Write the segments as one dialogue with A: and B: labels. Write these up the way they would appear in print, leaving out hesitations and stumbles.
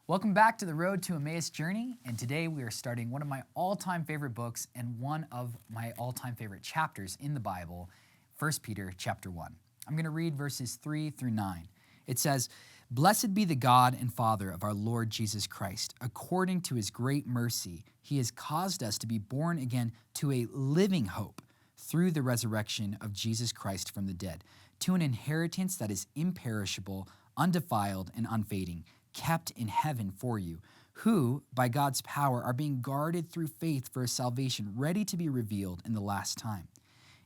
A: Welcome back to the Road to Emmaus journey, and today we are starting one of my all-time favorite books and one of my all-time favorite chapters in the Bible, 1 Peter chapter 1. I'm going to read verses 3 through 9. It says, "Blessed be the God and Father of our Lord Jesus Christ. According to his great mercy, he has caused us to be born again to a living hope through the resurrection of Jesus Christ from the dead, to an inheritance that is imperishable, undefiled, and unfading, kept in heaven for you, who, by God's power, are being guarded through faith for a salvation ready to be revealed in the last time.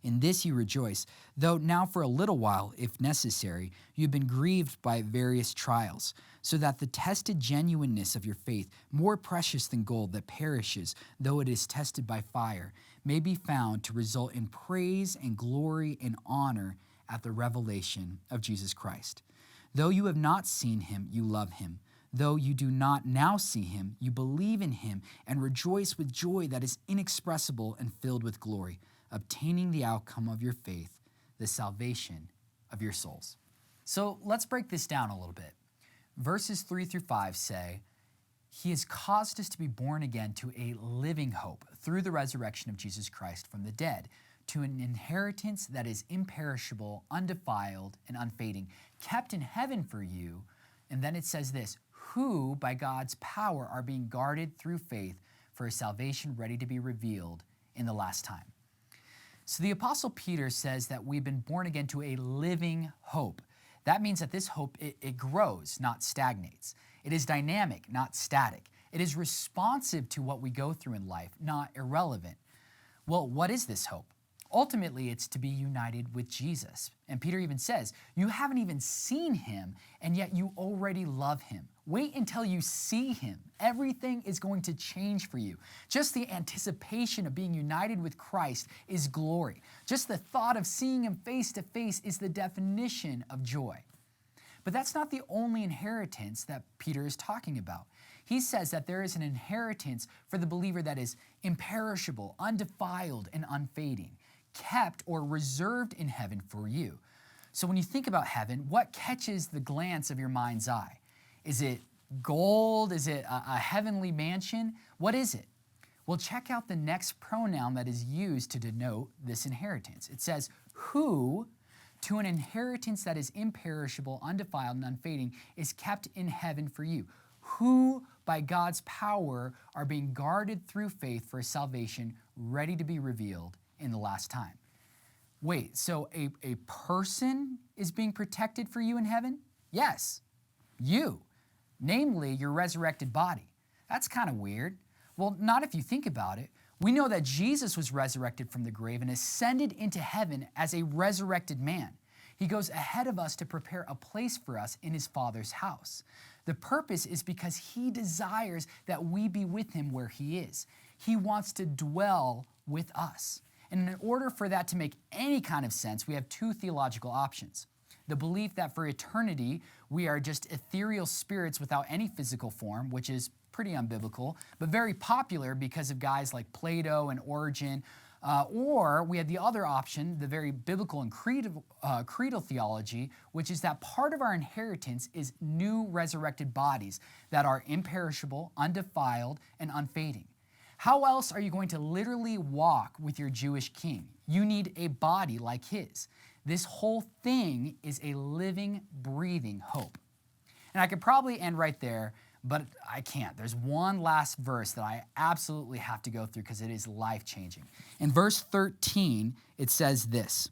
A: In this you rejoice, though now for a little while, if necessary, you've been grieved by various trials, so that the tested genuineness of your faith, more precious than gold that perishes, though it is tested by fire, may be found to result in praise and glory and honor at the revelation of Jesus Christ. Though you have not seen him, you love him. Though you do not now see him, you believe in him and rejoice with joy that is inexpressible and filled with glory, obtaining the outcome of your faith, the salvation of your souls." So let's break this down a little bit. Verses 3 through 5 say, "He has caused us to be born again to a living hope through the resurrection of Jesus Christ from the dead, to an inheritance that is imperishable, undefiled, and unfading, kept in heaven for you." And then it says this, "Who by God's power are being guarded through faith for a salvation ready to be revealed in the last time." So the Apostle Peter says that we've been born again to a living hope. That means that this hope, it grows, not stagnates. It is dynamic, not static. It is responsive to what we go through in life, not irrelevant. Well, what is this hope? Ultimately, it's to be united with Jesus. And Peter even says, you haven't even seen him, and yet you already love him. Wait until you see him. Everything is going to change for you. Just the anticipation of being united with Christ is glory. Just the thought of seeing him face to face is the definition of joy. But that's not the only inheritance that Peter is talking about. He says that there is an inheritance for the believer that is imperishable, undefiled, and unfading, kept or reserved in heaven for you. So when you think about heaven, what catches the glance of your mind's eye? Is it gold? Is it a heavenly mansion? What is it? Well, check out the next pronoun that is used to denote this inheritance. It says, "Who, to an inheritance that is imperishable, undefiled, and unfading, is kept in heaven for you, who by God's power are being guarded through faith for a salvation ready to be revealed in the last time." Wait, so a person is being protected for you in heaven? Yes, you, namely your resurrected body. That's kind of weird. Well, not if you think about it. We know that Jesus was resurrected from the grave and ascended into heaven as a resurrected man. He goes ahead of us to prepare a place for us in his Father's house. The purpose is because he desires that we be with him where he is. He wants to dwell with us. And in order for that to make any kind of sense, we have two theological options. The belief that for eternity, we are just ethereal spirits without any physical form, which is pretty unbiblical, but very popular because of guys like Plato and Origen. Or we have the other option, the very biblical and creedal theology, which is that part of our inheritance is new resurrected bodies that are imperishable, undefiled, and unfading. How else are you going to literally walk with your Jewish king? You need a body like his. This whole thing is a living, breathing hope. And I could probably end right there, but I can't. There's one last verse that I absolutely have to go through because it is life-changing. In verse 13, it says this.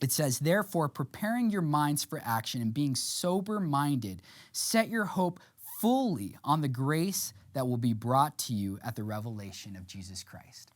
A: It says, "Therefore, preparing your minds for action and being sober-minded, set your hope fully on the grace that will be brought to you at the revelation of Jesus Christ."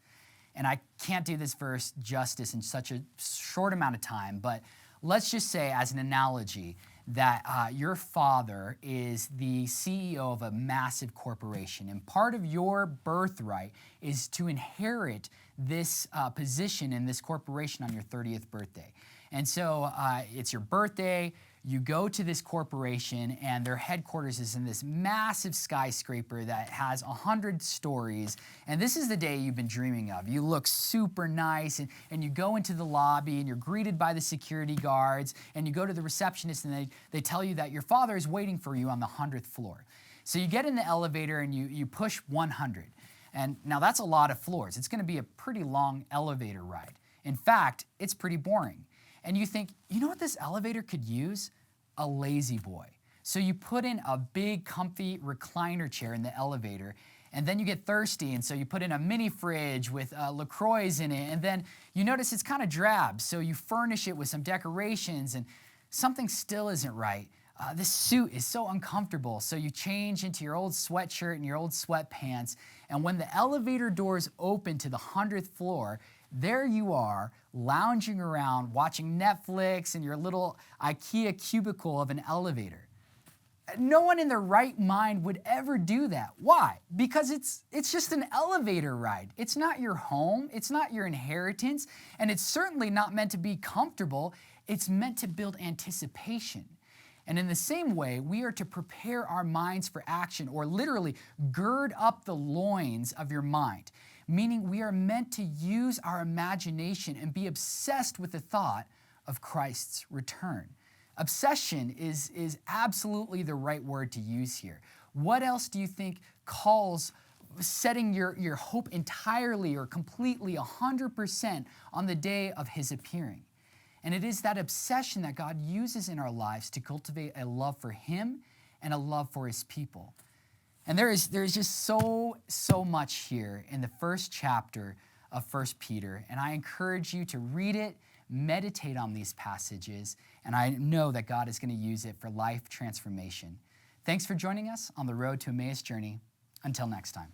A: And I can't do this verse justice in such a short amount of time, but let's just say as an analogy that your father is the CEO of a massive corporation, and part of your birthright is to inherit this position in this corporation on your 30th birthday. And so it's your birthday, you go to this corporation, and their headquarters is in this massive skyscraper that has 100 stories, and this is the day you've been dreaming of. You look super nice, and you go into the lobby, and you're greeted by the security guards, and you go to the receptionist, and they tell you that your father is waiting for you on the 100th floor. So you get in the elevator and you push 100. And now that's a lot of floors. It's going to be a pretty long elevator ride. In fact, it's pretty boring. And you think, you know what this elevator could use? A lazy boy. So you put in a big, comfy recliner chair in the elevator, and then you get thirsty, and so you put in a mini fridge with LaCroix in it, and then you notice it's kind of drab, so you furnish it with some decorations, and something still isn't right. This suit is so uncomfortable, so you change into your old sweatshirt and your old sweatpants, and when the elevator doors open to the 100th floor, there you are, lounging around, watching Netflix in your little IKEA cubicle of an elevator. No one in their right mind would ever do that. Why? Because it's just an elevator ride. It's not your home, it's not your inheritance, and it's certainly not meant to be comfortable. It's meant to build anticipation. And in the same way, we are to prepare our minds for action, or literally gird up the loins of your mind, meaning we are meant to use our imagination and be obsessed with the thought of Christ's return. Obsession is absolutely the right word to use here. What else do you think calls setting your hope entirely or completely 100% on the day of his appearing? And it is that obsession that God uses in our lives to cultivate a love for him and a love for his people. And there is just so much here in the first chapter of 1 Peter. And I encourage you to read it, meditate on these passages, and I know that God is going to use it for life transformation. Thanks for joining us on the road to Emmaus journey. Until next time.